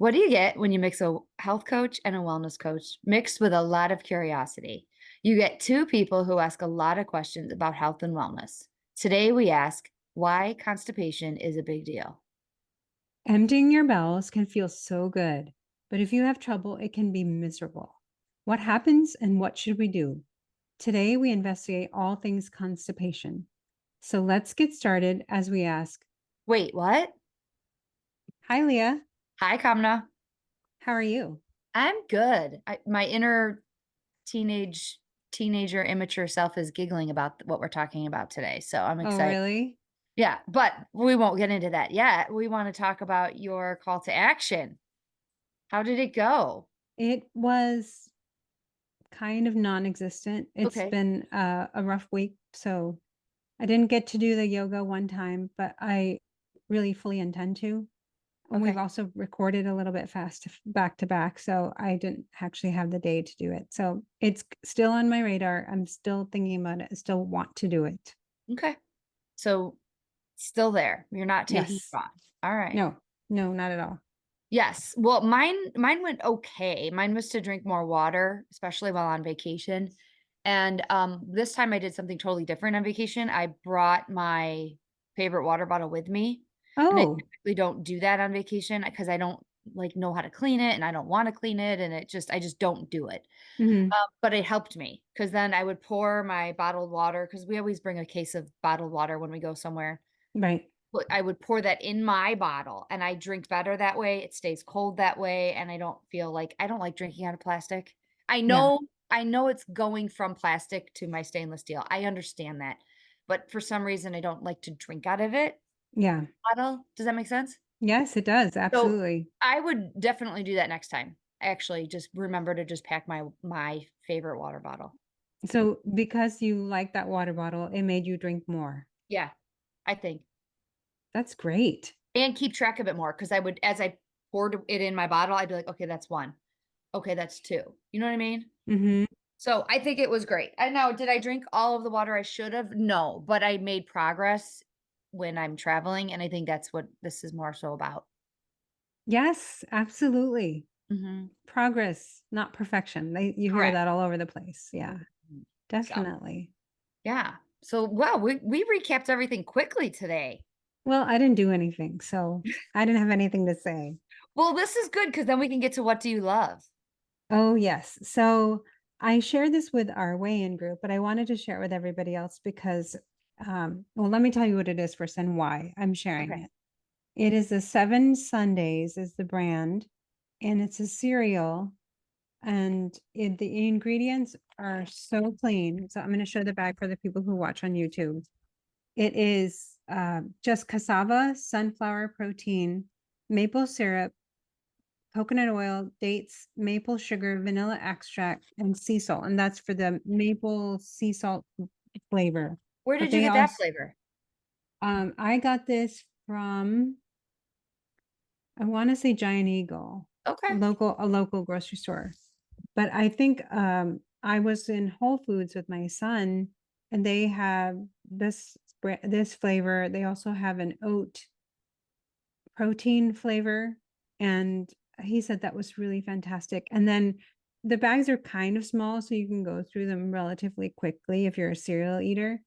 What do you get when you mix a health coach and a wellness coach mixed with a lot of curiosity? You get two people who ask a lot of questions about health and wellness. Today, we ask why constipation is a big deal. Emptying your bowels can feel so good, but if you have trouble, it can be miserable. What happens and what should we do? Today, we investigate all things constipation. So let's get started as we ask. Wait, what? Hi, Leah. Hi, Kamna. How are you? I'm good. My inner teenage teenager immature self is giggling about what we're talking about today, so I'm Oh, excited. really? Yeah, but we won't get into that yet. We want to talk about your call to action. How did it go? It was kind of non existent. It's Okay. been a rough week. So I didn't get to do the yoga one time, but I really fully intend to. And we've Okay. also recorded a little bit fast back to back, so I didn't actually have the day to do it. So it's still on my radar. I'm still thinking about it. I still want to do it. Okay. So still there. You're not taking it Yes. on. All right. No, no, not at all. Yes. Well, mine went okay. Mine was to drink more water, especially while on vacation. And this time I did something totally different on vacation. I brought my favorite water bottle with me. And I Oh, typically don't do that on vacation because I don't like know how to clean it and I don't want to clean it and I just don't do it. hmm, But it helped me because then I would pour my bottled water because we always bring a case of bottled water when we go somewhere. right. I would pour that in my bottle, and I drink better that way, it stays cold that way, and I don't feel like I don't like drinking out of plastic. I Yeah, know I know it's going from plastic to my stainless steel, I understand that, but for some reason, I don't like to drink out of it yeah. bottle. Does that make sense? Yes, it does. So, Absolutely. I would definitely do that next time. Actually, just remember to just pack my favorite water bottle. So because you like that water bottle, it made you drink more. Yeah, I think. That's great. And keep track of it more because I would as I poured it in my bottle, I'd be like, "Okay, that's 1. Okay, that's 2." You know what I mean? Hmm. So, I think it was great. I know, did I drink all of the water I should have? No, but I made progress when I'm traveling, and I think that's what this is more so about. Yes, absolutely. Mhm. Progress, not perfection. You hear Correct. that all over the place. Yeah, Mhm. So, definitely. yeah. So, wow, we recapped everything quickly today. Well, I didn't do anything, so I didn't have anything to say. Well, this is good because then we can get to what do you love? Oh, yes. So I shared this with our weigh-in group, but I wanted to share it with everybody else because, well, let me tell you what it is first and why I'm sharing Okay. it. It is the Seven Sundays is the brand, and it's a cereal, and the ingredients are so clean. So I'm going to show the bag for the people who watch on YouTube. It is just cassava, sunflower protein, maple syrup, coconut oil, dates, maple sugar, vanilla extract, and sea salt. And that's for the maple sea salt flavor. Where But did you they get that also, flavor? I got this from, I want to say Giant Eagle, Okay. a local grocery store. But I think I was in Whole Foods with my son, and they have this flavor. They also have an oat protein flavor, and he said that was really fantastic. And then the bags are kind of small, so you can go through them relatively quickly if you're a cereal eater.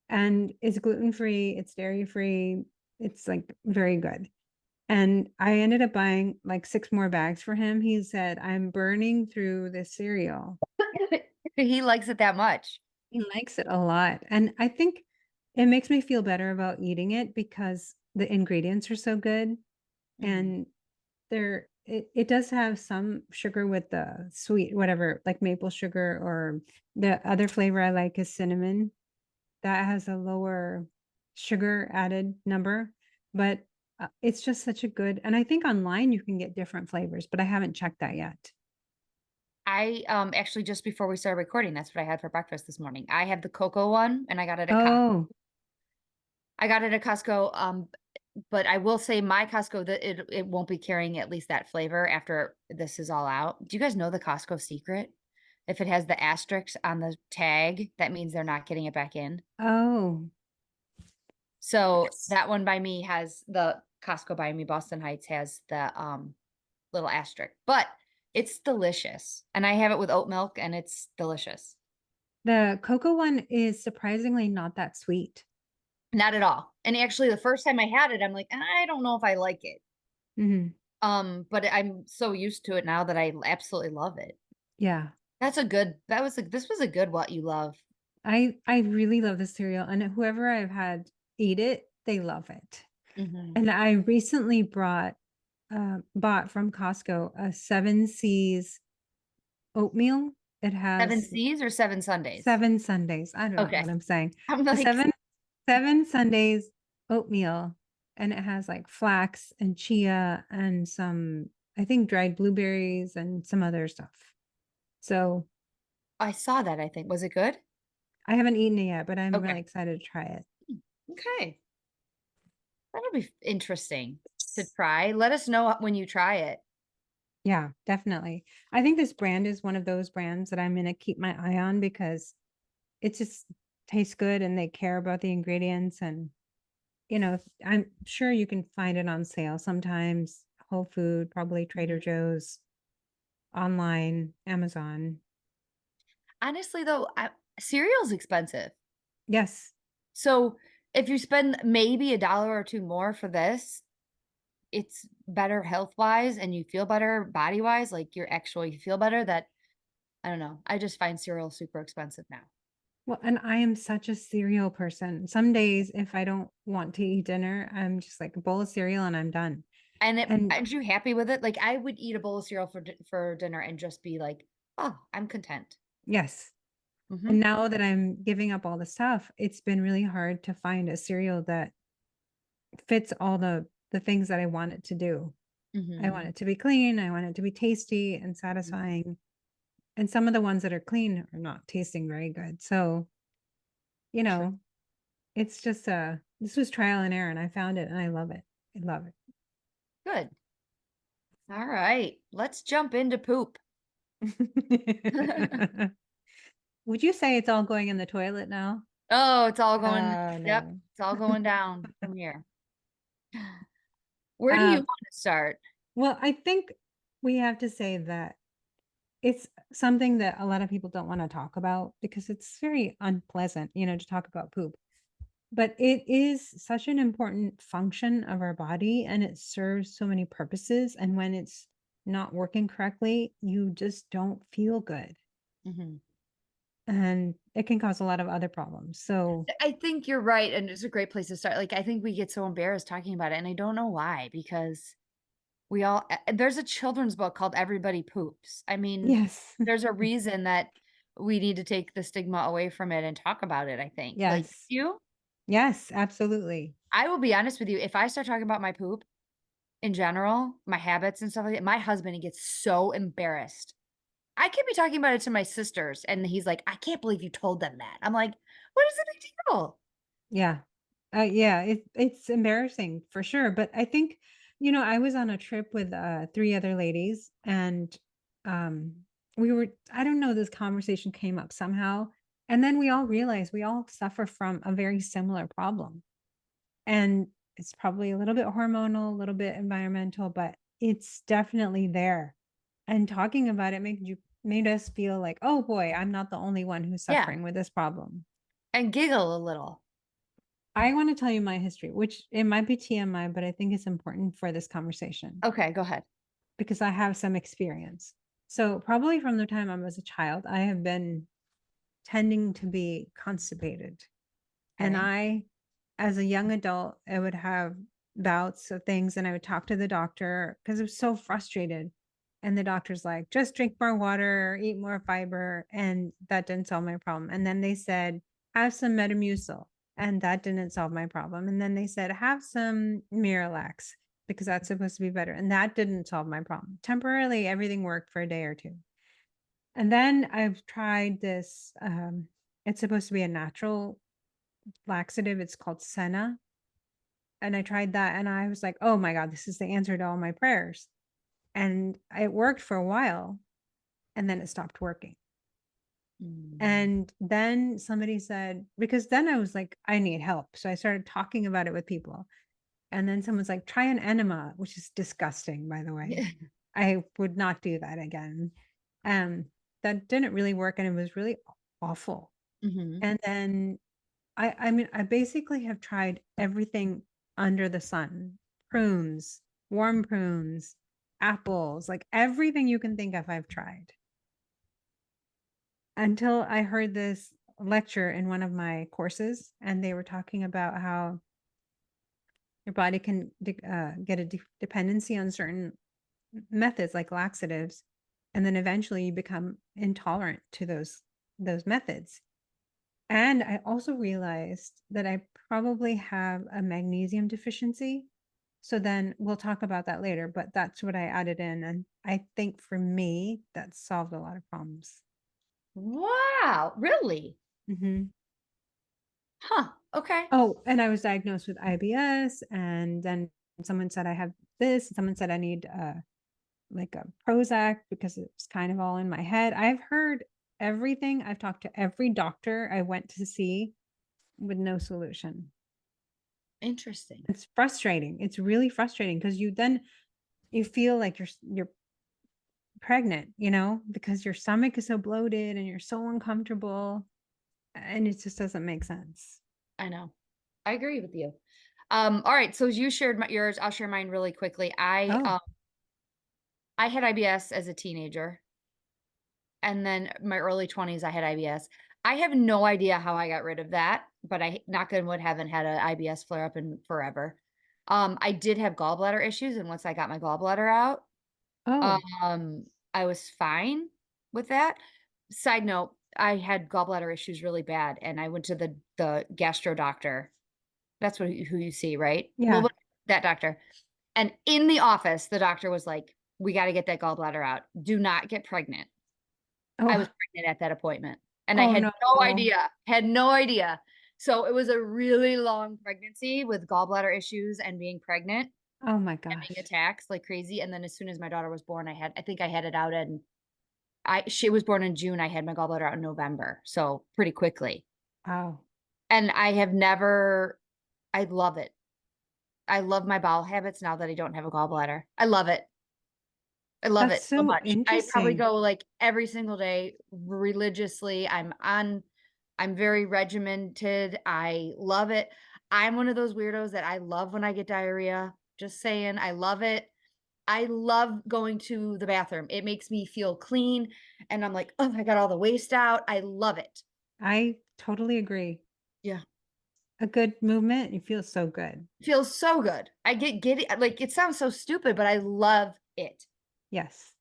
And it's gluten-free, it's dairy-free, it's like very good. And I ended up buying like 6 more bags for him. He said, "I'm burning through this cereal." He likes it that much. He likes it a lot. And I think it makes me feel better about eating it because the ingredients are so good. Mhm. And it does have some sugar with the sweet whatever, like maple sugar, or the other flavor I like is cinnamon. That has a lower sugar added number, but, it's just such a good, and I think online you can get different flavors, but I haven't checked that yet. I, actually, just before we started recording, that's what I had for breakfast this morning. I have the cocoa one, and Oh, I got it at Costco, but I will say my Costco, that it won't be carrying at least that flavor after this is all out. Do you guys know the Costco secret? If it has the asterisk on the tag, that means they're not getting it back in. oh, So, yes. that one by me has the Costco by me, Boston Heights, has the, little asterisk, but it's delicious, and I have it with oat milk, and it's delicious. The cocoa one is surprisingly not that sweet. Not at all. And actually, the first time I had it, I'm like, "I don't know if I like it." Mhm. But I'm so used to it now that I absolutely love it. Yeah. This was a good what you love. I really love the cereal, and whoever I've had eat it, they love it. Mhm. And I recently bought from Costco a 7 Seas oatmeal. It 7 has C's or 7 Sundays? 7 Sundays. I don't know Okay. what I'm saying. I'm A like, 7 Sundays oatmeal, and it has, like, flax and chia and some, I think, dried blueberries and some other stuff. So, I saw that, I think. Was it good? I haven't eaten it yet, but I'm really Okay. excited to try it. Okay. That'll be interesting to try. Let us know when you try it. Yeah, definitely. I think this brand is one of those brands that I'm gonna keep my eye on because it just tastes good and they care about the ingredients and, I'm sure you can find it on sale sometimes, Whole Food, probably Trader Mhm. Joe's, online, Amazon. Honestly, though, cereal's expensive. Yes. So, if you spend maybe a dollar or 2 more for this, it's better health-wise and you feel better body-wise, like, you feel better that I don't know. I just find cereal super expensive now. Well, and I am such a cereal person. Some days, if I don't want to eat dinner, I'm just like a bowl of cereal and I'm done. And it And aren't you happy with it? Like, I would eat a bowl of cereal for dinner and just be like, "Oh, I'm content." yes. Mhm, And now that I'm giving up all the stuff, it's been really hard to find a cereal that fits all the things that I want it to do. I want mhm, it to be clean, I want it to be tasty and mhm, satisfying, and some of the ones that are clean are not tasting very good. So, you sure. know, it's just this was trial and error and I found it and I love it. I love Good. Alright, let's jump into poop. it. Would you say it's all going in the toilet now? Oh, it's all going Oh, yep, no. it's all going down from here. Where do you Um, wanna start? well, I think we have to say that it's something that a lot of people don't wanna talk about because it's very unpleasant, to talk about poop. But it is such an important function of our body, and it serves so many purposes, and when it's not working correctly, you just don't feel good, Mhm. and it can cause a lot of other problems. So, I think you're right, and it's a great place to start. Like, I think we get so embarrassed talking about it, and I don't know why, because there's a children's book called Everybody Poops. I mean, yes. there's a reason that we need to take the stigma away from it and talk about it, I think. Like, Yes. you Yes, absolutely. I will be honest with you, if I start talking about my poop in general, my habits and stuff like that, my husband, he gets so embarrassed. I could be talking about it to my sisters, and he's like, "I can't believe you told them that." I'm like, "What is the big deal?" Yeah. Yeah, it's embarrassing for sure, but I think, I was on a trip with, 3 other ladies and, um, I don't know, this conversation came up somehow, and then we all realized we all suffer from a very similar problem, and it's probably a little bit hormonal, a little bit environmental, but it's definitely there, and talking about it made us feel like, "Oh boy, I'm not the only one who's Yeah, suffering with this problem." and giggle a little. I want to tell you my history, which it might be TMI, but I think it's important for this conversation Okay, go ahead. because I have some experience. So, probably from the time I was a child, I have been tending to be constipated. And Okay. as a young adult, I would have bouts of things and I would talk to the doctor because I was so frustrated. And the doctor's like, just drink more water, eat more fiber. And that didn't solve my problem. And then they said, have some Metamucil. And that didn't solve my problem. And then they said, have some Miralax because that's supposed to be better. And that didn't solve my problem. Temporarily, everything worked for a day or two. And then I've tried this. It's supposed to be a natural laxative. It's called Senna. And I tried that and I was like, "Oh my god, this is the answer to all my prayers." And it worked for a while and then it stopped working. Mm. And then somebody said because then I was like, "I need help." So I started talking about it with people. And then someone's like, "Try an enema," which is disgusting, by the way. I would not do that again. Um, that didn't really work, and it was really awful. Mhm. And then I mean, I basically have tried everything under the sun. Prunes, warm prunes, apples, like everything you can think of, I've tried. Until I heard this lecture in one of my courses, and they were talking about how your body can get a dependency on certain methods like laxatives, and then eventually you become intolerant to those methods. And I also realized that I probably have a magnesium deficiency. So then we'll talk about that later, but that's what I added in. And I think for me, that solved a lot of problems. Wow, really? Hmm. Huh, okay. Oh, and I was diagnosed with IBS. And then someone said I have this. Someone said I need like a Prozac because it's kind of all in my head. I've heard everything. I've talked to every doctor I went to see with no solution. Interesting. It's frustrating. It's really frustrating because you feel like you're pregnant, because your stomach is so bloated and you're so uncomfortable, and it just doesn't make sense. I know. I agree with you. All right, so you shared yours, I'll share mine really quickly. Oh, I had IBS as a teenager, and then my early 20s, I had IBS. I have no idea how I got rid of that, but I, knock on wood, haven't had an IBS flare up in forever. I did have gallbladder issues, and once I got my gallbladder out, oh, um, I was fine with that. Side note, I had gallbladder issues really bad, and I went to the gastro doctor. That's who you see, right? Well, yeah. that doctor. And in the office, the doctor was like, "We gotta get that gallbladder out. Do not get pregnant." I was Oh, pregnant at that appointment, and I oh no. had no idea. So it was a really long pregnancy with gallbladder issues and being pregnant, Oh my having gosh. attacks like crazy. And then as soon as my daughter was born, I think I had it out in she was born in June. I had my gallbladder out in November. So pretty quickly. Wow. And I have never, I love it. I love my bowel habits now that I don't have a gallbladder. I love it. I love That's it so so much. I probably interesting. go, like, every single day religiously. I'm very regimented. I love it. I'm one of those weirdos that I love when I get diarrhea. Just saying, I love it. I love going to the bathroom. It makes me feel clean, and I'm like, "Oh, I got all the waste out." I love it. I totally agree. Yeah. A good movement, you feel so good. Feels so good. I get giddy, like, it sounds so stupid, but I love it. Yes.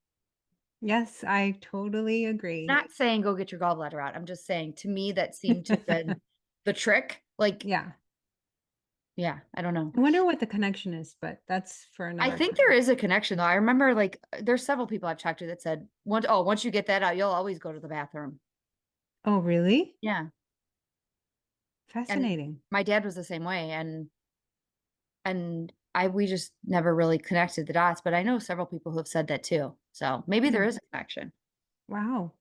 Yes, I totally agree. Not saying go get your gallbladder out. I'm just saying to me that seemed to have been the trick. Like, Yeah. yeah, I don't know. I wonder what the connection is, but that's for I another think there time. is a connection though. I remember like there's several people I've talked to that said once you get that out, you'll always go to the bathroom. Oh, really? Yeah. And Fascinating. my dad was the same way and I we just never really connected the dots, but I know several people who have said that too. So maybe there Hmm. is a connection. Wow.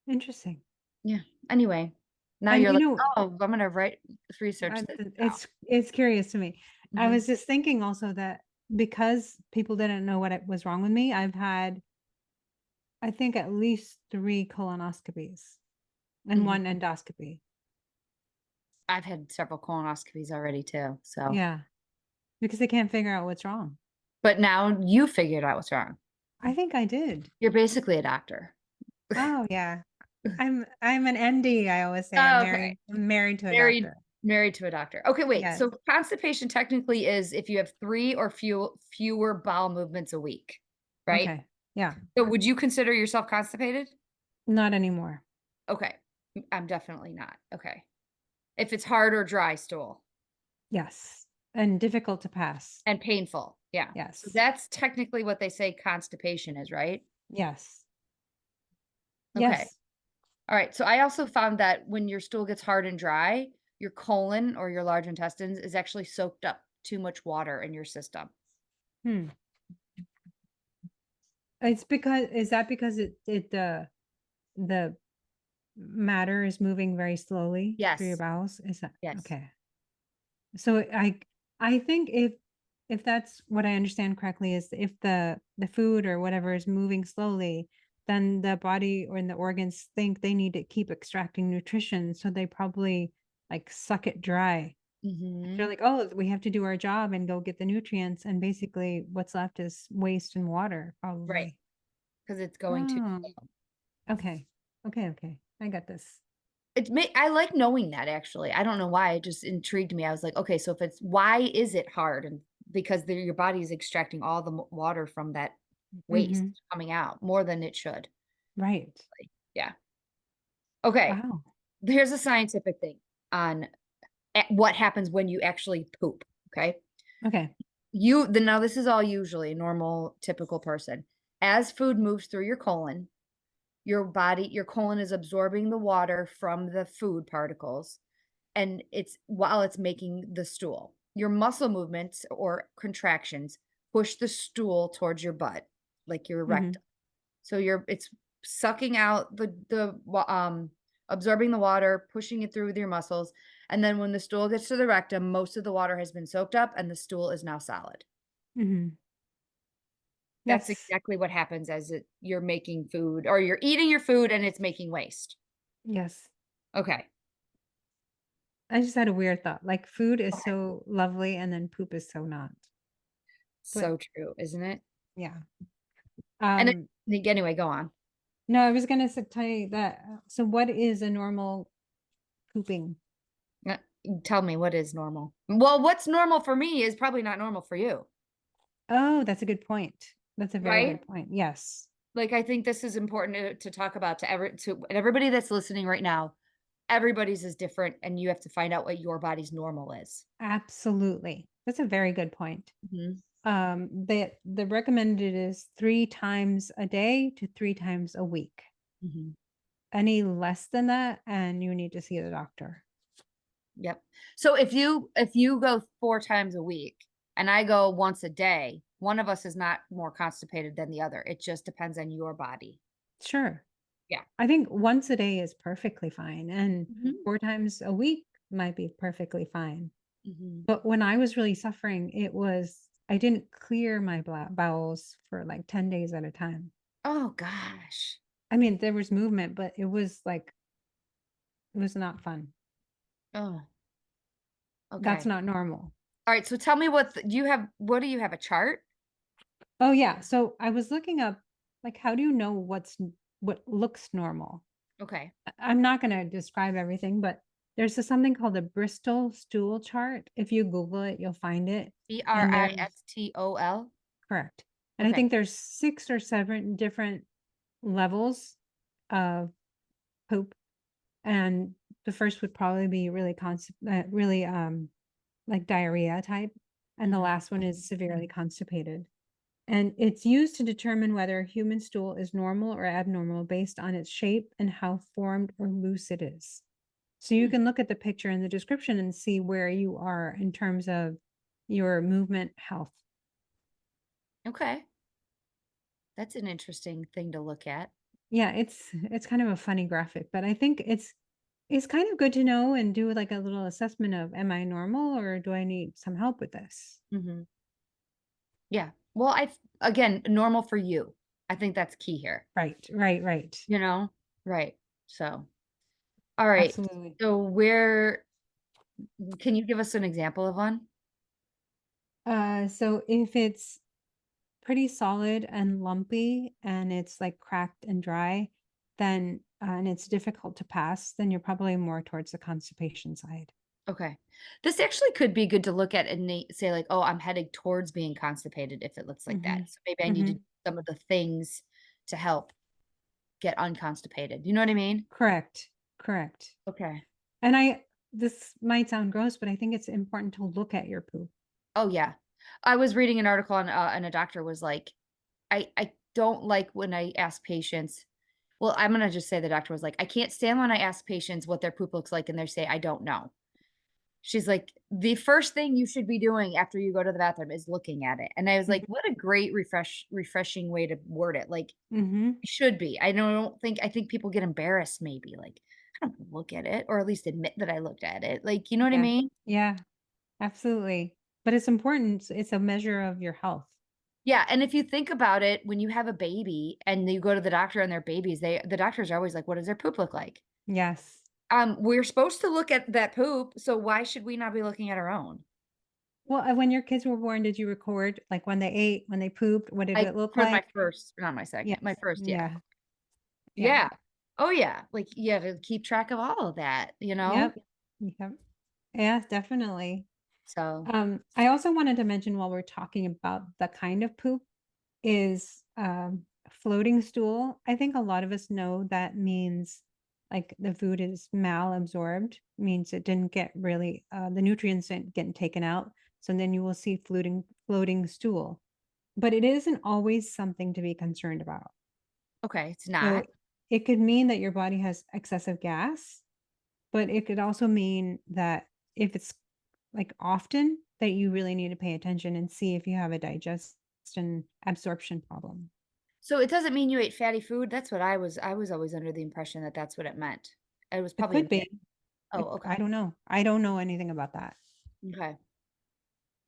Interesting. Yeah. Anyway, now And you're like, oh, I'm gonna write research this now. it's curious to me. I Mhm. was just thinking also that because people didn't know what it was wrong with me, I've had, I think, at least 3 colonoscopies and Mhm. 1 endoscopy. I've had several colonoscopies already too, so Yeah, because they can't figure out what's wrong. but now you figured out what's wrong. I think I did. You're basically a doctor. Oh, yeah. I'm an MD, I always say. Oh, okay. I'm married to a Married doctor. married to a doctor. Okay, wait, Yes. so constipation technically is if you have 3 or fewer bowel movements a week, right? Okay. Yeah. So would you consider yourself constipated? Not anymore. Okay. I'm definitely not. Okay. If it's hard or dry stool Yes. And difficult to pass. and painful, yeah. So Yes. that's technically what they say constipation is, right? Yes. Okay. Yes. All right. So I also found that when your stool gets hard and dry, your colon or your large intestines is actually soaked up too much water in your system. Hmm. It's because is that because the matter is moving very slowly through your Yes. bowels? Is that Yes. okay? So I think if if that's what I understand correctly, is if the food or whatever is moving slowly, then the body or the organs think they need to keep extracting nutrition, so they probably, like, suck it dry. They're Mhm. like, "Oh, we have to do our job and go get the nutrients," and basically what's left is waste and water, Right, probably. because it's going to Oh, okay. Okay, okay. I got this. I like knowing that actually. I don't know why, it just intrigued me. I was like, "Okay, so if it's why is it hard?" And because your body is extracting all the water from that waste Mhm. coming out more than it should. Right. Yeah. Okay, Wow. here's a scientific thing on what happens when you actually poop, okay? Okay. Now this is all usually a normal, typical person. As food moves through your colon is absorbing the water from the food particles, and it's while it's making the stool. Your muscle movements or contractions push the stool towards your butt, like your Mhm. rectum. So it's sucking out absorbing the water, pushing it through with your muscles, and then when the stool gets to the rectum, most of the water has been soaked up and the stool is now solid. Mhm. That's Yes. exactly what happens you're making food or you're eating your food and it's making waste. Yes. Okay. I just had a weird thought, like, food is Okay. so lovely and then poop is so not. But So true, isn't it? yeah. And Um, anyway, go on. no, I was gonna tell you that, so what is a normal pooping? Uh, Tell me what is normal. Well, what's normal for me is probably not normal for you, Oh, that's a good point. That's a very right? good point. Yes. Like, I think this is important to talk about to everybody that's listening right now. Everybody's is different, and you have to find out what your body's normal is. Absolutely. That's a very good point. Mhm, The recommended is 3 times a day to 3 times a week. mhm. Any less than that, and you need to see the doctor. Yep. So if you go 4 times a week and I go once a day, one of us is not more constipated than the other. It just depends on your body. Sure. Yeah. I think once a day is perfectly fine, and Mhm, 4 times a week might be perfectly fine. mhm. But when I was really suffering, I didn't clear my bowels for, like, 10 days at a time. Oh gosh. I mean, there was movement, but it was not fun. Oh, That's okay. not normal. Alright, so tell me what do you have, a chart? Oh, yeah, so I was looking up, like, how do you know what looks normal? Okay. I'm not gonna describe everything, but there's something called a Bristol stool chart. If you Google it, you'll find it, and there's Bristol? correct. And I Okay. think there's 6 or 7 different levels of poop, and the first would probably be really, like, diarrhea type, and the Mhm. last one is severely constipated. And it's used to determine whether human stool is normal or abnormal based on its shape and how formed or loose it is. So you Hmm, can look at the picture in the description and see where you are in terms of your movement health. okay. That's an interesting thing to look at. Yeah, it's kind of a funny graphic, but I think it's kind of good to know and do like a little assessment of, am I normal or do I need some help with this? Mhm. Yeah. Well, again, normal for you. I think that's key here, Right, right, right. you know? Right. So, all right. Absolutely. So where can you give us an example of one? So if it's pretty solid and lumpy and it's like cracked and dry, then and it's difficult to pass, then you're probably more towards the constipation side. Okay. This actually could be good to look at and say like, "Oh, I'm heading towards being constipated," if it looks like that. Mhm. So maybe I need to do Mhm. some of the things to help get unconstipated. You know what I mean? Correct. Correct. Okay. And this might sound gross, but I think it's important to look at your poop. Oh, yeah. I was reading an article and a doctor was like, I don't like when I ask patients well, I'm gonna just say the doctor was like, "I can't stand when I ask patients what their poop looks like and they say, 'I don't know.'" She's like, "The first thing you should be doing after you go to the bathroom is looking at it." And I was like, Mhm. "What a great refreshing way to word it." Like, Mhm. should be. I think people get embarrassed maybe, like, "I don't look at it," or at least admit that I looked at it. Like, you know what I Yeah. mean? Yeah. Absolutely. but it's important. It's a measure of your health. Yeah, and if you think about it, when you have a baby and you go to the doctor and their babies, the doctors are always like, "What does their poop look like?" Yes. We're supposed to look at that poop, so why should we not be looking at our own? Well, when your kids were born, did you record, like, when they ate, when they pooped? What did I it look for my like? first, not my second, my Yes. first, yeah. Yeah. Yeah. Yeah. Oh, yeah, like, you have to keep track of all of that, you know? Yep. Yep. Yeah, definitely. So, I also wanted to mention while we're talking about the kind of poop is, floating stool. I think a lot of us know that means, like, the food is malabsorbed, means it didn't get really, the nutrients didn't get taken out, so then you will see floating stool, but it isn't always something to be concerned about. okay, it's So, not. it could mean that your body has excessive gas, but it could also mean that if it's, like, often, that you really need to pay attention and see if you have a digestion absorption problem. So it doesn't mean you ate fatty food? That's what I was always under the impression that that's what it meant. It was It probably a could myth. be. Oh, okay. I don't know. I don't know anything about that. Okay.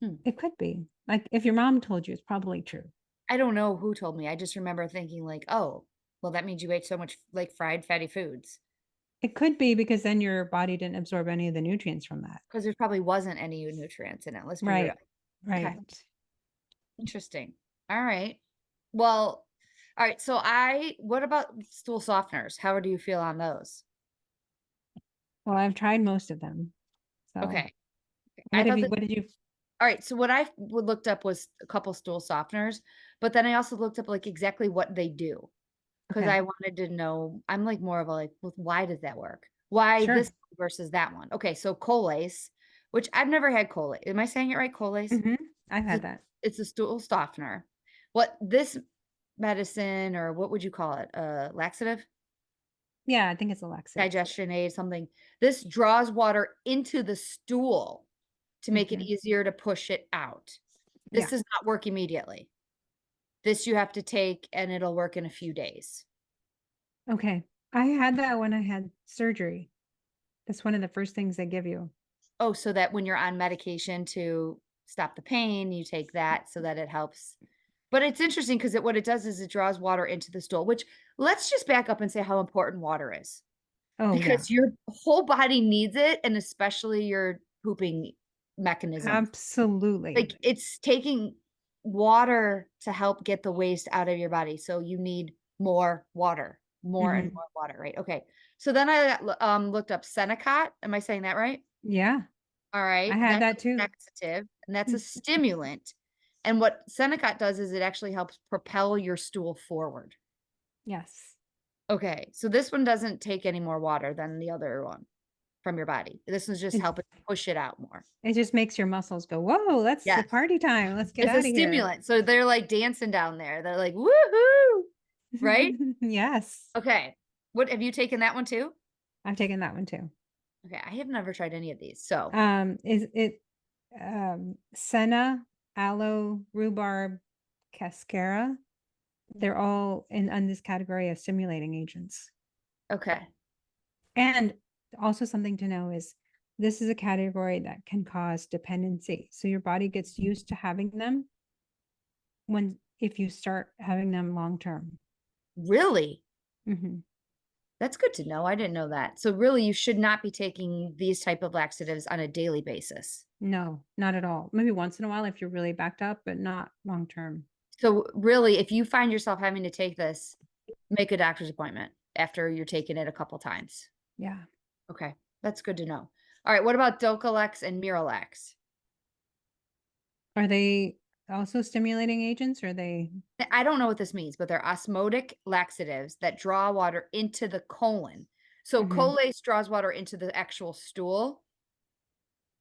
Hmm. It could be. Like, if your mom told you, it's probably true. I don't know who told me. I just remember thinking like, "Oh, well, that means you ate so much, like, fried fatty foods, It could be because then your body didn't absorb any of the nutrients from that. because there probably wasn't any nutrients in it, let's be real." Right. Okay, Right. interesting. Alright. Well, alright, so I what about stool softeners? How do you feel on those? Well, I've tried most of them. So, Okay. I thought that what did you alright, so what I looked up was a couple stool softeners, but then I also looked up, like, exactly what they do. 'Cause okay. I wanted to know I'm, like, more of a, like, "Well, why does that work? Why this Sure. versus that one?" Okay, so Colace, which I've never had Colace. Am I saying it right, Colace? Mhm. I've It's had a that. it's a stool softener. What this medicine or what would you call it? Laxative? Yeah, I think it's a laxative. Digestion aid, something. This draws water into the stool to make it Mhm. easier to push it out. This Yeah. does not work immediately. This you have to take, and it'll work in a few days. Okay. I had that when I had surgery. That's one of the first things they give you. Oh, so that when you're on medication to stop the pain, you take that so that it helps. But it's interesting because what it does is it draws water into the stool, which let's just back up and say how important water is Oh, yeah. because your whole body needs it, and especially your pooping mechanism. Absolutely. Like it's taking water to help get the waste out of your body. So you need more water, more and Mhm. more water, right? Okay. So then I looked up Senecot. Am I saying that right? Yeah. I Alright, had that's that a too. laxative, and that's a stimulant, and what Senokot does is it actually helps propel your stool forward. Yes. Okay, so this one doesn't take any more water than the other one from your body. This one's just It helping push it out more. it just makes your muscles go, "Whoa, that's the Yes, party time. Let's get it's a out of here." stimulant, so they're, like, dancing down there. They're like, "Woohoo!" Right? Yes. Okay. What have you taken that one too? I've taken that one too. Okay, I have never tried any of these, so Is it, senna, aloe, rhubarb, cascara? They're all in this category of stimulating agents. okay. And also something to know is this is a category that can cause dependency. So your body gets used to having them when if you start having them long term. Really? Mhm. That's good to know, I didn't know that. So, really, you should not be taking these type of laxatives on a daily basis. No, not at all. Maybe once in a while if you're really backed up, but not long term. So, really, if you find yourself having to take this, make a doctor's appointment after you're taking it a couple times. Yeah. Okay, that's good to know. Alright, what about Docalex and Miralax? Are they also stimulating agents? Or are they I don't know what this means, but they're osmotic laxatives that draw water into the colon. So, Mhm. Colace draws water into the actual stool,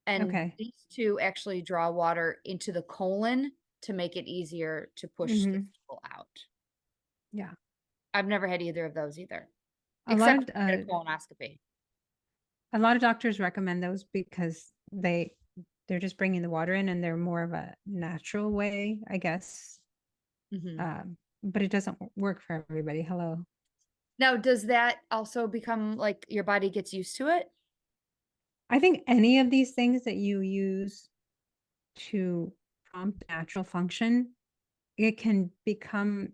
and Okay. these 2 actually draw water into the colon to make it easier to push the Mhm. stool out. Yeah. I've never had either of those either, A lot except of when I did a colonoscopy. a lot of doctors recommend those because they're just bringing the water in and they're more of a natural way, I guess. Mhm. But it doesn't work for everybody. Hello. Now, does that also become like your body gets used to it? I think any of these things that you use to prompt natural function, it can become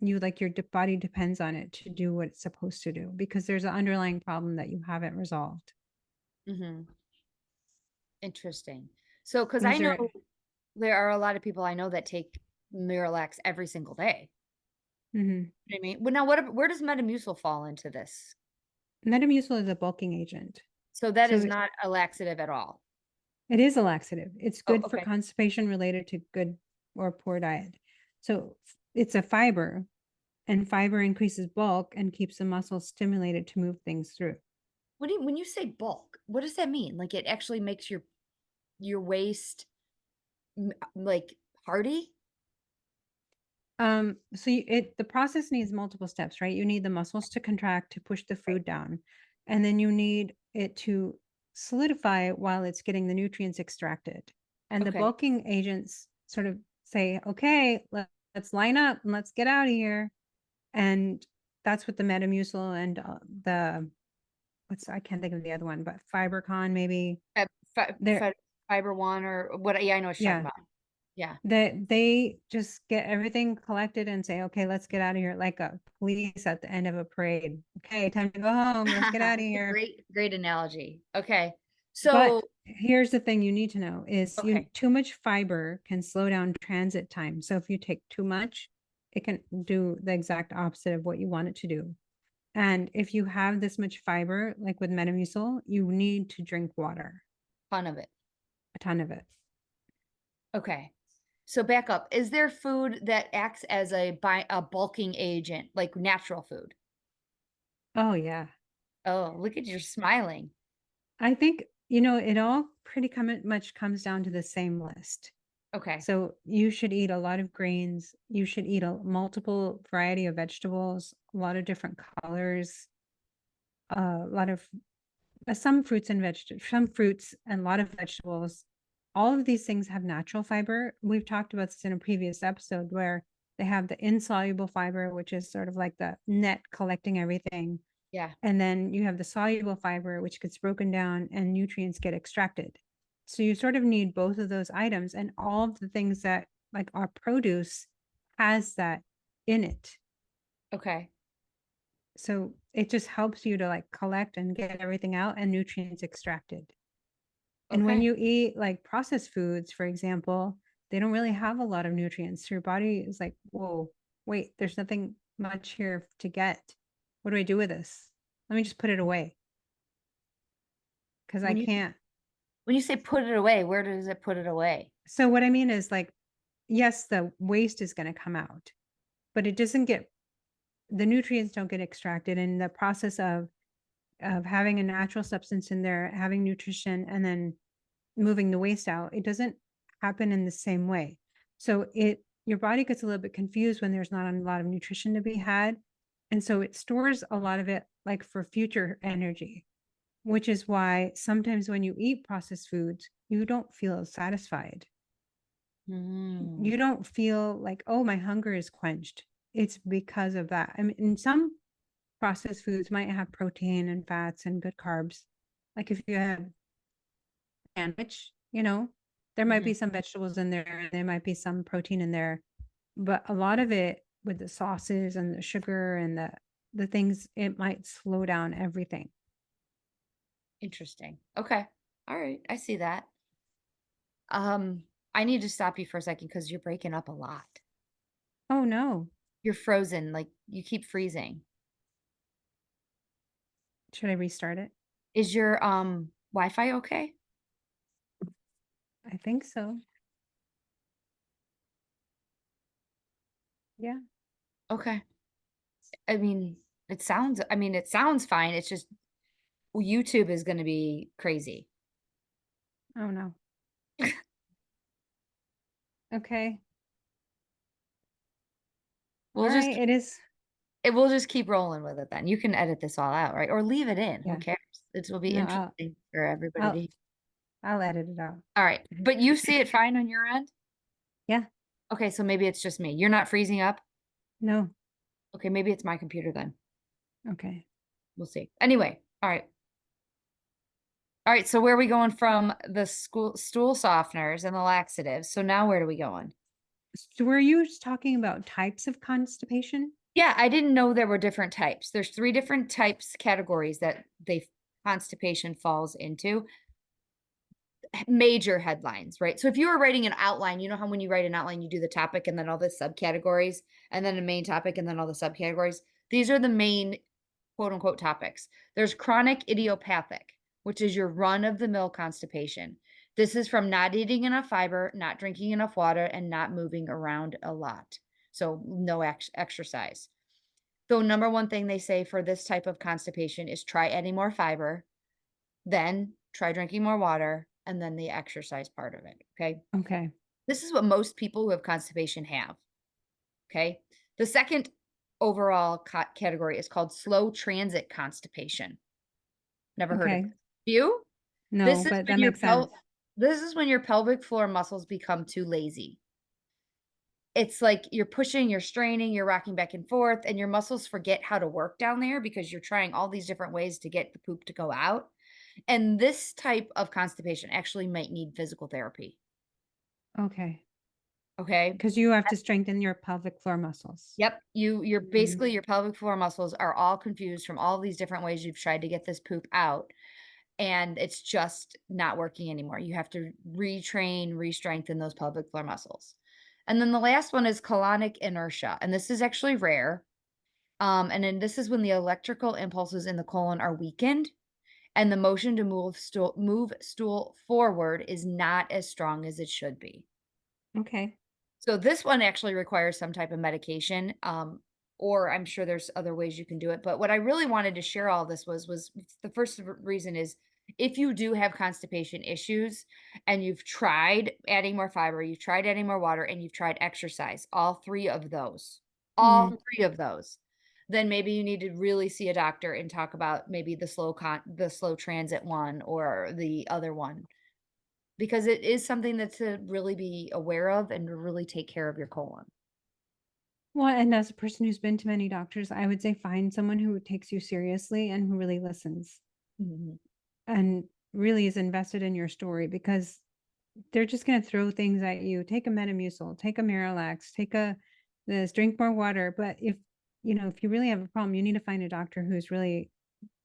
you like your body depends on it to do what it's supposed to do because there's an underlying problem that you haven't resolved. Mhm. Interesting. So, because I Is know there there are a lot of people I know that take Miralax every single day. mhm. You know what I mean? Well, now where does Metamucil fall into this? Metamucil is a bulking agent. So that is So not a laxative at all. it is a laxative. It's Oh, good for okay. constipation related to good or poor diet. So it's a fiber, and fiber increases bulk and keeps the muscles stimulated to move things through. When you say bulk, what does that mean? Like it actually makes your waist like hardy? So the process needs multiple steps, right? You need the muscles to contract to push the Right. food down, and then you need it to solidify while it's getting the nutrients extracted. And the Okay. bulking agents sort of say, okay, let's line up and let's get out of here. And that's what the Metamucil and I can't think of the other one, but Fibercon maybe. Uh, They're, Fiber One or what? Yeah, I know what you're talking yeah, about. Yeah. that they just get everything collected and say, okay, let's get out of here, like a police at the end of a parade. Okay, time to go home. Let's get out of It's a here. great analogy. Okay. So, But here's the thing you need to know is you okay. too much fiber can slow down transit time. So if you take too much, it can do the exact opposite of what you want it to do. And if you have this much fiber, like with Metamucil, you need to drink water, Fun of it. a ton of it. Okay. So back up. Is there food that acts as a bulking agent, like natural food? Oh, yeah. Oh, look at you smiling. I think, it all pretty much comes down to the same list. Okay. So you should eat a lot of grains. You should eat a multiple variety of vegetables, a lot of different colors, a lot of some fruits and a lot of vegetables. All of these things have natural fiber. We've talked about this in a previous episode where they have the insoluble fiber, which is sort of like the net collecting everything. Yeah. And then you have the soluble fiber, which gets broken down and nutrients get extracted. So you sort of need both of those items, and all of the things that like our produce has that in it. Okay. So it just helps you to like collect and get everything out and nutrients extracted. And when Okay. you eat like processed foods, for example, they don't really have a lot of nutrients. So your body is like, whoa, wait, there's nothing much here to get. What do I do with this? Let me just put it away because I When you can't. when you say put it away, where does it put it away? So what I mean is like, yes, the waste is going to come out, but it doesn't get the nutrients don't get extracted in the process of having a natural substance in there, having nutrition, and then moving the waste out. It doesn't happen in the same way. So your body gets a little bit confused when there's not a lot of nutrition to be had. And so it stores a lot of it like for future energy, which is why sometimes when you eat processed foods, you don't feel satisfied. Mm, You don't feel like, oh, my hunger is quenched. It's because of that. I mean, some processed foods might have protein and fats and good carbs. Like if you have sandwich, there might mhm. be some vegetables in there, and there might be some protein in there, but a lot of it with the sauces and the sugar and the things, it might slow down everything. Interesting. Okay. All right. I see that. Um, I need to stop you for a second because you're breaking up a lot. Oh no. You're frozen, like you keep freezing. Should I restart it? Is your Wi-Fi okay? I think so. Yeah. Okay. I mean, it sounds fine. It's just YouTube is going to be crazy. Oh no. Okay. All We'll just right. It is. we'll just keep rolling with it then. You can edit this all out, right? Or leave it in. Who Yeah. cares? It will be No, interesting for everybody to I'll hear. I'll edit it out. All right. But you see it fine on your end? Yeah. Okay, so maybe it's just me. You're not freezing up? No. Okay, maybe it's my computer then. Okay. We'll see. Anyway, all right. All right, so where are we going from the stool softeners and the laxatives? So now where are we going? So were you just talking about types of constipation? Yeah, I didn't know there were different types. There's 3 different types categories that constipation falls into. Major headlines, right? So if you were writing an outline, you know how when you write an outline, you do the topic and then all the subcategories, and then a main topic and then all the subcategories. These are the main quote unquote topics. There's chronic idiopathic, which is your run of the mill constipation. This is from not eating enough fiber, not drinking enough water, and not moving around a lot. So no exercise. The number one thing they say for this type of constipation is try adding more fiber, then try drinking more water, and then the exercise part of it, okay? Okay. This is what most people who have constipation have, okay? The second overall category is called slow transit constipation. Never heard of Okay. this. You? No, This is but when that makes sense. this is when your pelvic floor muscles become too lazy. It's like you're pushing, you're straining, you're rocking back and forth, and your muscles forget how to work down there because you're trying all these different ways to get the poop to go out. And this type of constipation actually might need physical therapy, Okay. okay? Because you have to strengthen your pelvic floor muscles. Yep, you're Mhm. basically your pelvic floor muscles are all confused from all these different ways you've tried to get this poop out, and it's just not working anymore. You have to retrain, re-strengthen those pelvic floor muscles. And then the last one is colonic inertia, and this is actually rare. And then this is when the electrical impulses in the colon are weakened and the motion to move stool forward is not as strong as it should be. Okay. So this one actually requires some type of medication, or I'm sure there's other ways you can do it. But what I really wanted to share all this was the first reason is if you do have constipation issues and you've tried adding more fiber, you've tried adding more water, and you've tried exercise, all Mhm. three of those, then maybe you need to really see a doctor and talk about maybe the slow transit one or the other one because it is something that to really be aware of and to really take care of your colon. Well, and as a person who's been to many doctors, I would say find someone who takes you seriously and who really listens Mhm. and really is invested in your story because they're just going to throw things at you. Take a Metamucil, take a Miralax, take a this, drink more water. But if you really have a problem, you need to find a doctor who's really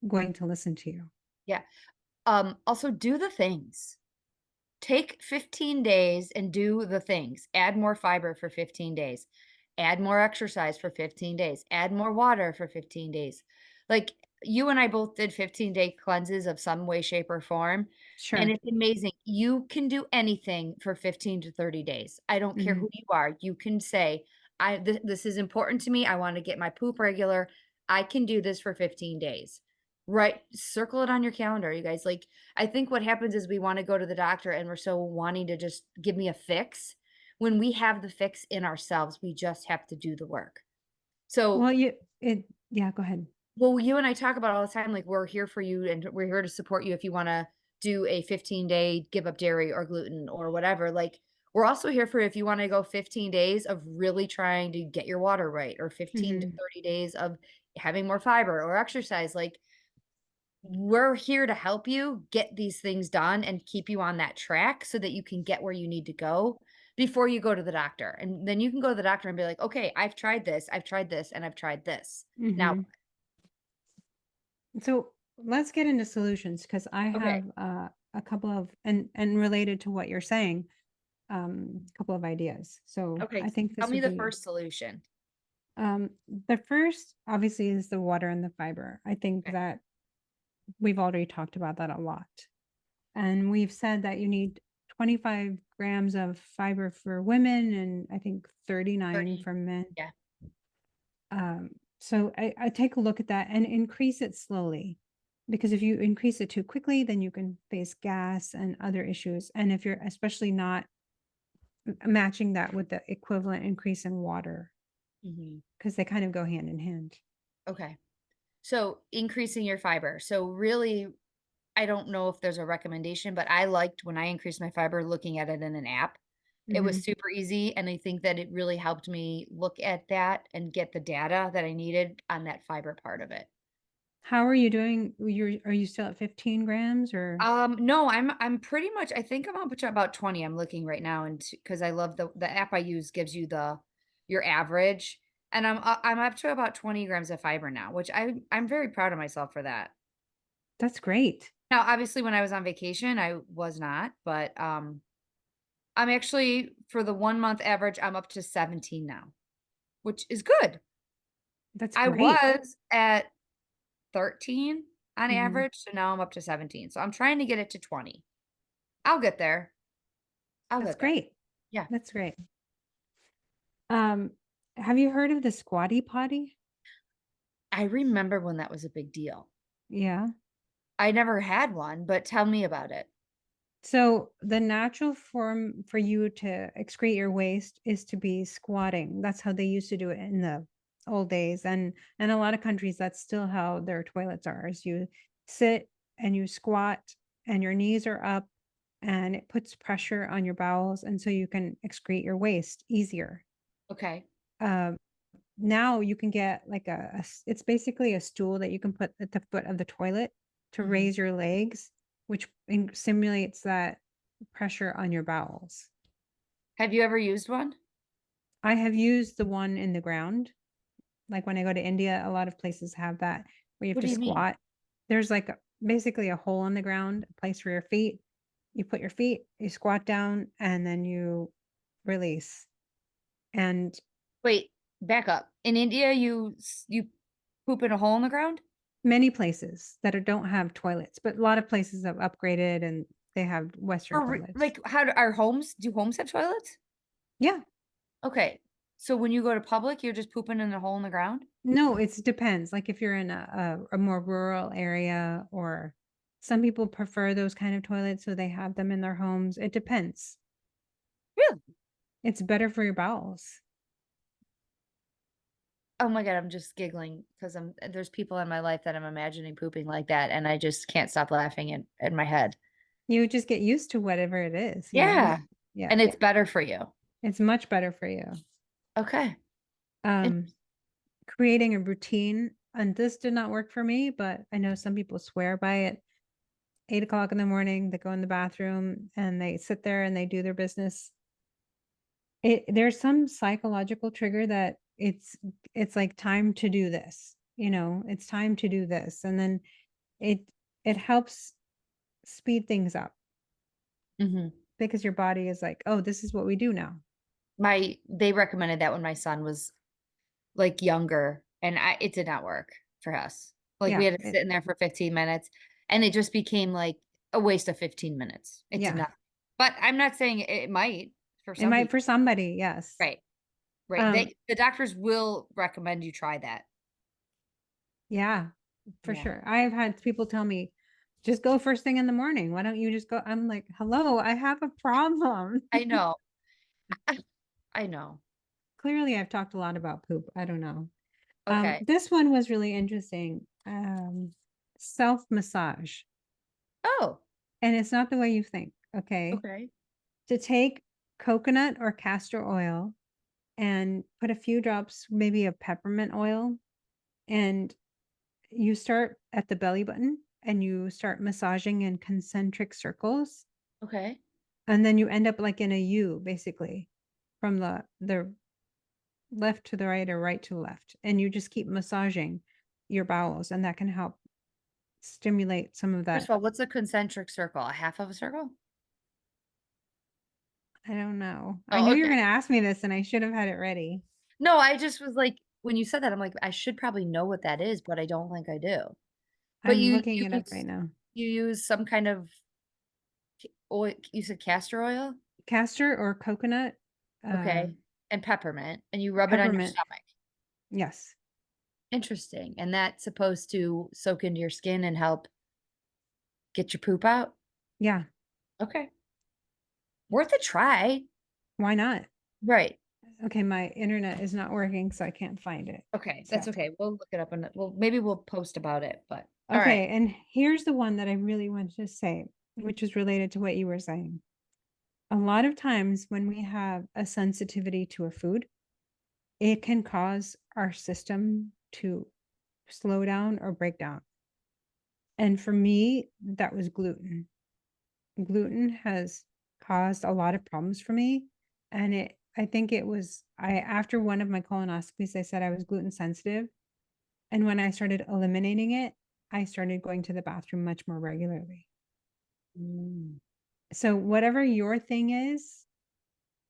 going to listen to you. Yeah. Also do the things. Take 15 days and do the things. Add more fiber for 15 days. Add more exercise for 15 days. Add more water for 15 days. Like you and I both did 15-day cleanses of some way, shape, or form. And Sure. it's amazing. You can do anything for 15 to 30 days. I don't care Hmm. who you are. You can say, this is important to me. I want to get my poop regular. I can do this for 15 days. Right. Circle it on your calendar, you guys. Like I think what happens is we wanna go to the doctor and we're so wanting to just give me a fix, when we have the fix in ourselves, we just have to do the work. So, Well, yeah, go ahead. well, you and I talk about all the time, like, we're here for you and we're here to support you if you wanna do a 15-day give up dairy or gluten or whatever, like, we're also here for if you wanna go 15 days of really trying to get your water right or 15 to Hmm. 30 days of having more fiber or exercise, like, we're here to help you get these things done and keep you on that track so that you can get where you need to go before you go to the doctor. And then you can go to the doctor and be like, okay, I've tried this, and I've tried this. Now, Hmm. So let's get into solutions because I okay, have a couple of and related to what you're saying, a couple of ideas. So okay, I think tell this me would the be first solution. the first, obviously, is the water and the fiber. I think Okay, that we've already talked about that a lot, and we've said that you need 25 grams of fiber for women, and I think 39 30. for men. Yeah. So I take a look at that and increase it slowly. Because if you increase it too quickly, then you can face gas and other issues. And if you're especially not matching that with the equivalent increase in water, Mhm. because they kind of go hand in hand. Okay. So increasing your fiber. So really, I don't know if there's a recommendation, but I liked when I increased my fiber looking at it in an app. It was Hmm. super easy, and I think that it really helped me look at that and get the data that I needed on that fiber part of it. How are you doing? Are you still at 15 grams or No, I'm pretty much I think I'm up to about 20. I'm looking right now and because I love the app I use gives you the your average, and I'm up to about 20 grams of fiber now, which I'm very proud of myself for that. that's great. Now, obviously, when I was on vacation, I was not, but I'm actually for the 1 month average, I'm up to 17 now, which is good. That's I great. was at 13 on Mhm. average, so now I'm up to 17. So I'm trying to get it to 20. I'll get there. I'll That's get there. great. Yeah. That's great. Um, have you heard of the squatty potty? I remember when that was a big deal. Yeah. I never had one, but tell me about it. So the natural form for you to excrete your waste is to be squatting. That's how they used to do it in the old days. And a lot of countries, that's still how their toilets are, is you sit and you squat and your knees are up and it puts pressure on your bowels. And so you can excrete your waste easier. Okay. Um, Now you can get like it's basically a stool that you can put at the foot of the toilet to Mhm. raise your legs, which simulates that pressure on your bowels. Have you ever used one? I have used the one in the ground. Like when I go to India, a lot of places have that where you have What to do you mean? squat. There's like basically a hole in the ground, a place for your feet. You put your feet, you squat down, and then you release. And Wait, back up. In India, you poop in a hole in the ground? many places that don't have toilets, but a lot of places have upgraded and they have Western toilets. Like how do our homes do homes have toilets? Yeah. Okay. So when you go to public, you're just pooping in a hole in the ground? No, it depends. Like if you're in a more rural area or some people prefer those kind of toilets, so they have them in their homes. It depends. Really? It's better for your bowels. Oh my God, I'm just giggling because there's people in my life that I'm imagining pooping like that, and I just can't stop laughing in my head. You just get used to whatever it is, you know? Yeah. Yeah. And it's better for you. It's much better for you. Okay. Um, Interesting. Creating a routine, and this did not work for me, but I know some people swear by it. 8 o'clock in the morning, they go in the bathroom and they sit there and they do their business. There's some psychological trigger that it's like time to do this, it's time to do this. And then it it helps speed things up Mhm. because your body is like, oh, this is what we do now. They recommended that when my son was, like, younger, and I it did not work for us. Like, we Yeah. had to sit in there for 15 minutes, and it just became, like, a waste of 15 minutes. It did Yeah. not. But I'm not saying it might for It some might people. for somebody, yes. Right, right. Um, The doctors will recommend you try that. yeah, for Yeah. sure. I've had people tell me, just go first thing in the morning. Why don't you just go? I'm like, hello, I have a problem. I know. I know. Clearly, I've talked a lot about poop. I don't know. Okay. This one was really interesting. Self massage, Oh, and it's not the way you think. Okay, okay. to take coconut or castor oil and put a few drops, maybe of peppermint oil, and you start at the belly button and you start massaging in concentric circles, Okay. and then you end up like in a U, basically, from the left to the right or right to the left, and you just keep massaging your bowels, and that can help stimulate some of First that. of all, what's a concentric circle? A half of a circle? I don't know. I Oh, knew you were okay. gonna ask me this, and I should have had it ready. No, I just was like when you said that, I'm like, I should probably know what that is, but I don't think I do. But I'm looking it up right use now. you use some kind of oil you said castor oil? Castor or coconut, uh, Okay, and peppermint, and you rub it on your peppermint. stomach. Yes. Interesting, and that's supposed to soak into your skin and help get your poop out? Yeah. Okay. Worth a try. Why not? Right. Okay, my internet is not working, so I can't find it. Okay, that's So, okay. We'll look it up and maybe we'll post about it, but alright. okay, and here's the one that I really wanted to say, which is related to what you were saying. A lot of times when we have a sensitivity to a food, it can cause our system to slow down or break down. And for me, that was gluten. Gluten has caused a lot of problems for me, and I think it was I after one of my colonoscopies, I said I was gluten sensitive, and when I started eliminating it, I started going to the bathroom much more regularly. Mm. So whatever your thing is,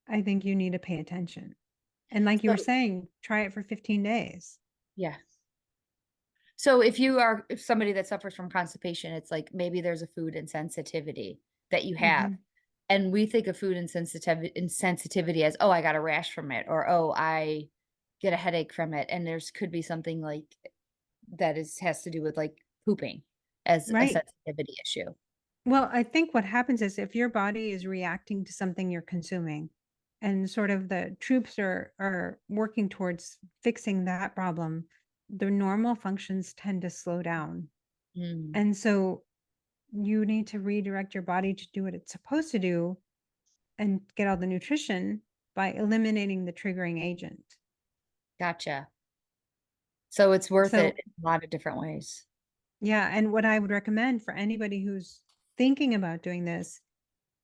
I think you need to pay attention. And like you So were saying, try it for 15 days. yeah. So if somebody that suffers from constipation, it's like maybe there's a food insensitivity that you have. Mhm. And we think of food insensitivity as, "Oh, I got a rash from it," or, "Oh, I get a headache from it," and there's could be something, like, that is has to do with, like, pooping as a Right. sensitivity issue. Well, I think what happens is if your body is reacting to something you're consuming and sort of the troops are working towards fixing that problem, the normal functions tend to slow down. Mm, And so you need to redirect your body to do what it's supposed to do and get all the nutrition by eliminating the triggering agent. gotcha. So it's worth it So, in a lot of different ways. yeah, and what I would recommend for anybody who's thinking about doing this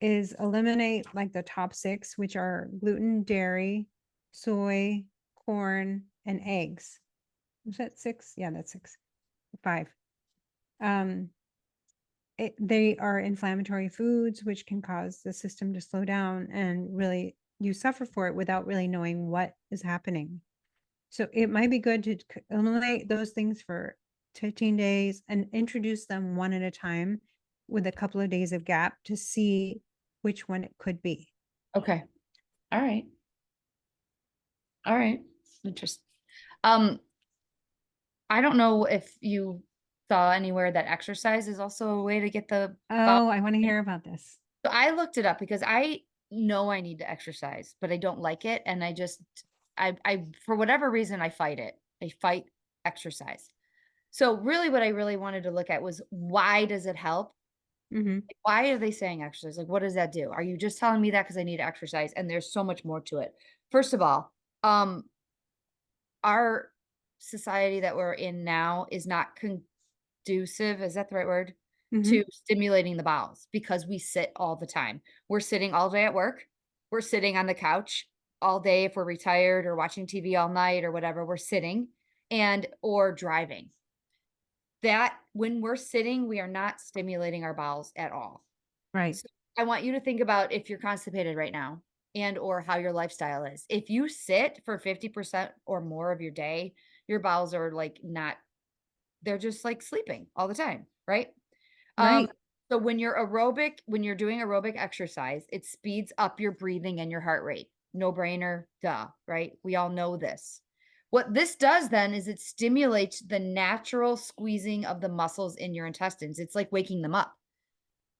is eliminate like the top 6, which are gluten, dairy, soy, corn, and eggs. Is that 6? Yeah, that's 6. 5. Um, they are inflammatory foods, which can cause the system to slow down and really you suffer for it without really knowing what is happening. So it might be good to eliminate those things for 15 days and introduce them one at a time with a couple of days of gap to see which one it could be. Okay. Alright. Alright. Interest um, I don't know if you saw anywhere that exercise is also a way to get the bowel Oh, I wanna moving. hear about this. So I looked it up because I know I need to exercise, but I don't like it, and I for whatever reason, I fight it. I fight exercise. So really what I really wanted to look at was why does it help? Mhm, Why are they saying exercise? Like, what does that do? Are you just telling me that because I need to exercise? And there's so much more to it. First of all, um, our society that we're in now is not conducive, is that the right word? To mhm, stimulating the bowels because we sit all the time. We're sitting all day at work. We're sitting on the couch all day if we're retired or watching TV all night or whatever, we're sitting and or driving. That when we're sitting, we are not stimulating our bowels at all. right. So I want you to think about if you're constipated right now and or how your lifestyle is. If you sit for 50% or more of your day, your bowels are like not they're just like sleeping all the time, right? Um, Right. so when you're doing aerobic exercise, it speeds up your breathing and your heart rate. No brainer, duh, right? We all know this. What this does then is it stimulates the natural squeezing of the muscles in your intestines. It's like waking them up.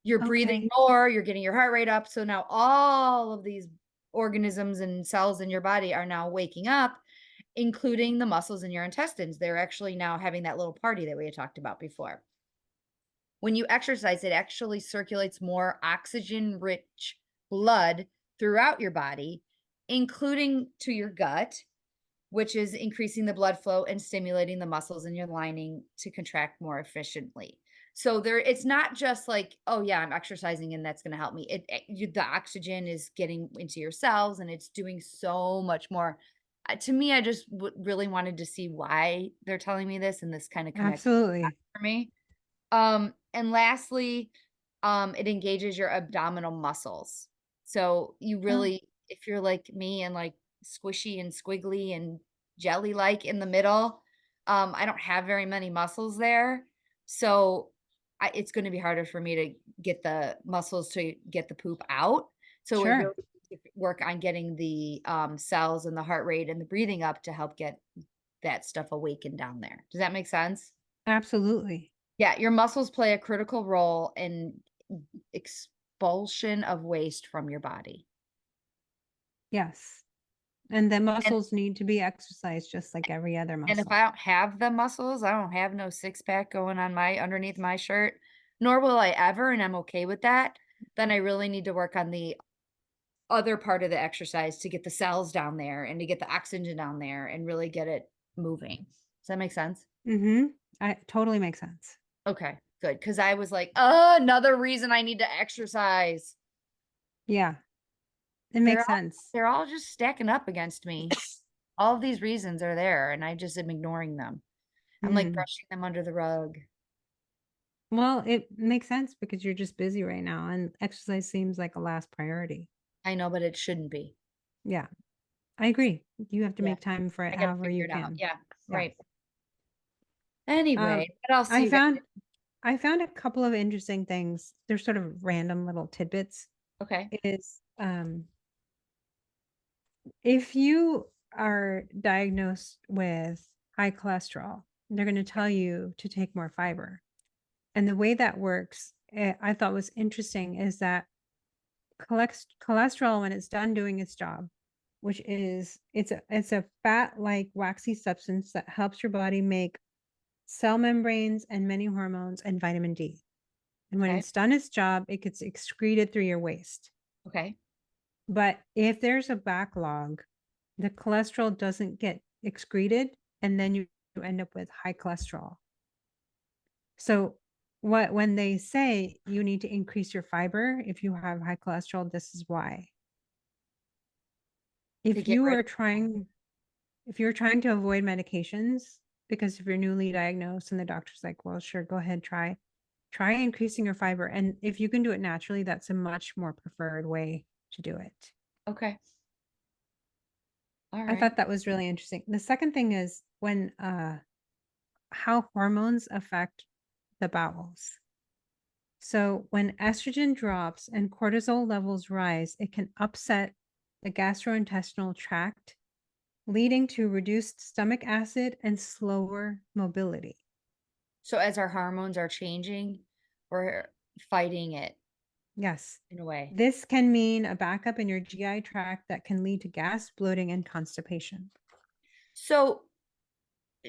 You're breathing Okay. more, you're getting your heart rate up. So now all of these organisms and cells in your body are now waking up, including the muscles in your intestines. They're actually now having that little party that we had talked about before. When you exercise, it actually circulates more oxygen rich blood throughout your body, including to your gut, which is increasing the blood flow and stimulating the muscles in your lining to contract more efficiently. So there it's not just like, "Oh yeah, I'm exercising and that's going to help me." The oxygen is getting into your cells and it's doing so much more. To me, I just really wanted to see why they're telling me this and this kind of connects Absolutely. for me. And lastly, it engages your abdominal muscles. So you Oh, really, if you're like me and like squishy and squiggly and jelly like in the middle, I don't have very many muscles there. So it's going to be harder for me to get the muscles to get the poop out. So we really sure. need to work on getting the cells and the heart rate and the breathing up to help get that stuff awakened down there. Does that make sense? Absolutely. Yeah, your muscles play a critical role in expulsion of waste from your body. Yes. And the And muscles need to be exercised just like every other and if muscle. I don't have the muscles, I don't have no six pack going on my underneath my shirt, nor will I ever, and I'm okay with that, then I really need to work on the other part of the exercise to get the cells down there and to get the oxygen down there and really get it moving. Does that make sense? Mhm. I totally makes sense. Okay. Good, because I was like, "Oh, another reason I need to exercise." Yeah, it They're makes all sense. they're all just stacking up against me. All of these reasons are there, and I just am ignoring them. I'm, like, Mm. brushing them under the rug. Well, it makes sense because you're just busy right now, and exercise seems like a last priority. I know, but it shouldn't be. Yeah, I agree. You have to Yeah, make time for it I gotta however figure you it out. can. Yeah, Yeah. right. Anyway, Um, what else do I you got? found I found a couple of interesting things. They're sort of random little tidbits. Okay, Is if you are diagnosed with high cholesterol, they're going to tell you to take more fiber. And the way that works, I thought was interesting, is that cholesterol, when it's done doing its job, which is it's a fat like waxy substance that helps your body make cell membranes and many hormones and vitamin D. And when okay, it's done its job, it gets excreted through your waste. okay. But if there's a backlog, the cholesterol doesn't get excreted, and then you end up with high cholesterol. So what when they say you need to increase your fiber if you have high cholesterol, this is why. To If get you rid are of trying if you're trying to avoid medications because if you're newly diagnosed and the doctor's like, "Well, sure, go ahead, try increasing your fiber." And if you can do it naturally, that's a much more preferred way to do it. okay, I alright. thought that was really interesting. The second thing is when how hormones affect the bowels. So when estrogen drops and cortisol levels rise, it can upset the gastrointestinal tract, leading to reduced stomach acid and slower mobility. So as our hormones are changing, we're fighting it Yes. in a way. This can mean a backup in your GI tract that can lead to gas, bloating, and constipation. So,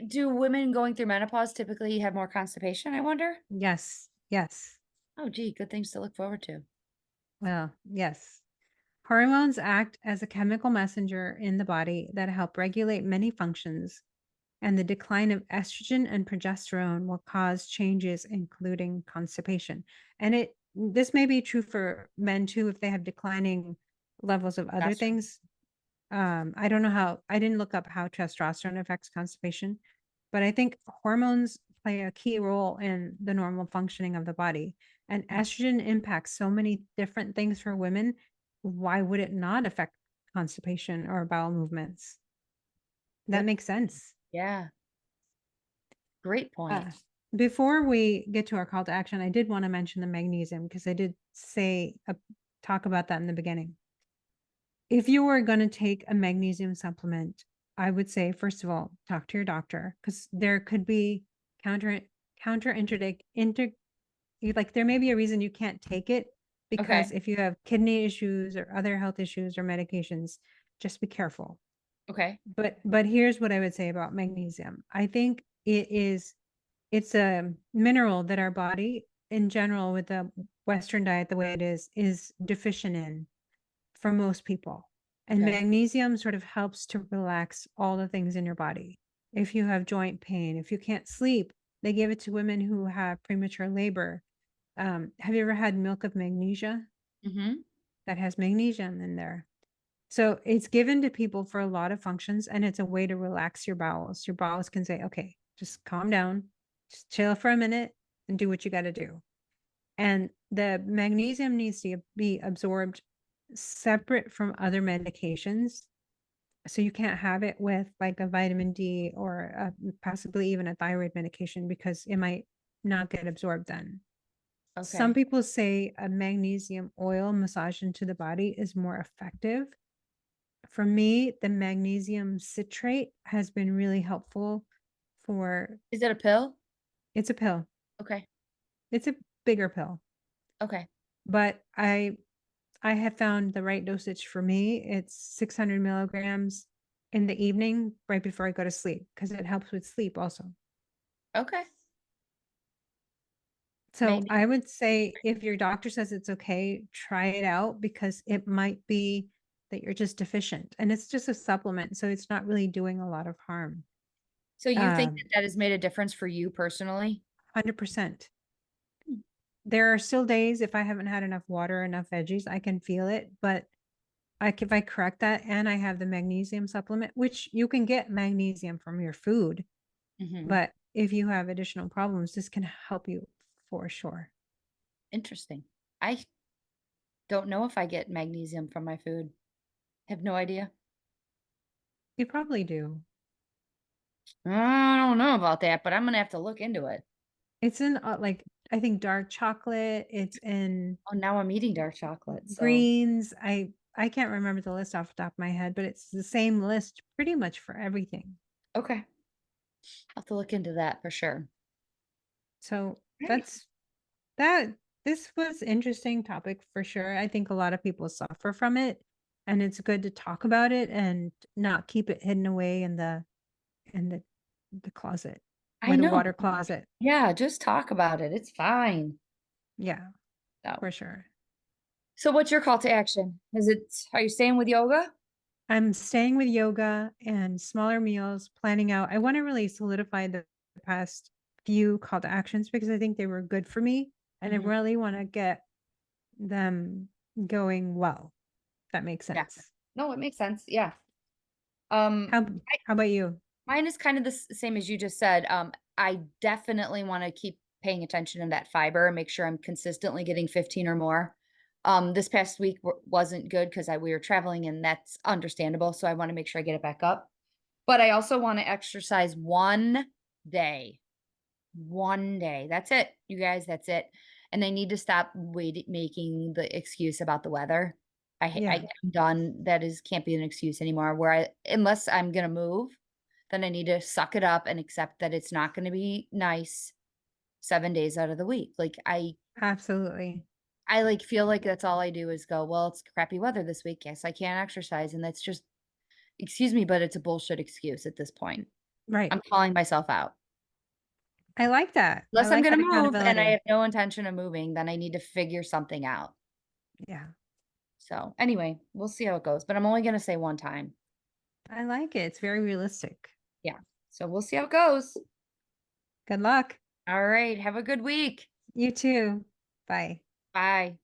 do women going through menopause typically have more constipation, I wonder? Yes. Yes. Oh, gee, good things to look forward to. Well, yes. Hormones act as a chemical messenger in the body that help regulate many functions, and the decline of estrogen and progesterone will cause changes, including constipation. And this may be true for men too if they have declining levels of other Progesterone. things. I don't know how I didn't look up how testosterone affects constipation, but I think hormones play a key role in the normal functioning of the body. And estrogen impacts so many different things for women. Why would it not affect constipation or bowel movements? That Good. makes sense. Yeah, great point. Uh, Before we get to our call to action, I did want to mention the magnesium because I did talk about that in the beginning. If you were going to take a magnesium supplement, I would say, first of all, talk to your doctor because there could be counter counterindic inter like there may be a reason you can't take it because Okay, if you have kidney issues or other health issues or medications, just be careful. okay. But here's what I would say about magnesium. I think it's a mineral that our body in general with the Western diet the way it is deficient in for most people. And Okay. magnesium sort of helps to relax all the things in your body. If you have joint pain, if you can't sleep, they give it to women who have premature labor. Have you ever had milk of magnesia Mhm. that has magnesium in there? So it's given to people for a lot of functions, and it's a way to relax your bowels. Your bowels can say, okay, just calm down, just chill for a minute and do what you got to do. And the magnesium needs to be absorbed separate from other medications. So you can't have it with like a vitamin D or possibly even a thyroid medication because it might not get absorbed then. Some Okay. people say a magnesium oil massage into the body is more effective. For me, the magnesium citrate has been really helpful for Is it a pill? it's a pill. Okay, It's a bigger pill, okay, but I have found the right dosage for me. It's 600 milligrams in the evening right before I go to sleep because it helps with sleep also. okay. So Maybe. I would say if your doctor says it's okay, try it out because it might be that you're just deficient and it's just a supplement. So it's not really doing a lot of harm. So you think that Um, that has made a difference for you personally? 100%. There are still days if I haven't had enough water, enough veggies, I can feel it, but if I correct that and I have the magnesium supplement, which you can get magnesium from your food, Mhm. but if you have additional problems, this can help you for sure. Interesting. I don't know if I get magnesium from my food. Have no idea. You probably do. I don't know about that, but I'm gonna have to look into it. It's in, like, I think dark chocolate, it's in Oh, now I'm eating dark chocolate, so greens. I can't remember the list off the top of my head, but it's the same list pretty much for everything. okay. I'll have to look into that for sure. So Right. that's that this was interesting topic for sure. I think a lot of people suffer from it, and it's good to talk about it and not keep it hidden away in the closet I or the know. water closet. Yeah, just talk about it. It's fine. Yeah, So for sure. so what's your call to action? Is it are you staying with yoga? I'm staying with yoga and smaller meals, planning out. I want to really solidify the past few call to actions because I think they were good for me. And I Mhm. really want to get them going well. If that makes Yeah. sense. No, it makes sense. Yeah. Um, How how about you? Mine is kind of the same as you just said. I definitely want to keep paying attention to that fiber and make sure I'm consistently getting 15 or more. This past week wasn't good because we were traveling, and that's understandable. So I want to make sure I get it back up. But I also want to exercise day. One day. That's it, you guys. That's it. And I need to stop making the excuse about the weather. Yeah, I'm done. That is can't be an excuse anymore. Where unless I'm gonna move, then I need to suck it up and accept that it's not gonna be nice 7 days out of the week. Like absolutely. I like feel like that's all I do is go, well, it's crappy weather this week. Yes, I can't exercise. And that's just excuse me, but it's a bullshit excuse at this point. Right. I'm calling myself out. I like that. I Unless I'm like gonna that move and I accountability. have no intention of moving, then I need to figure something out. Yeah. So, anyway, we'll see how it goes, but I'm only gonna say one time. I like it. It's very realistic. Yeah. So, we'll see how it goes. Good luck. All right, have a good week. You too. Bye. Bye.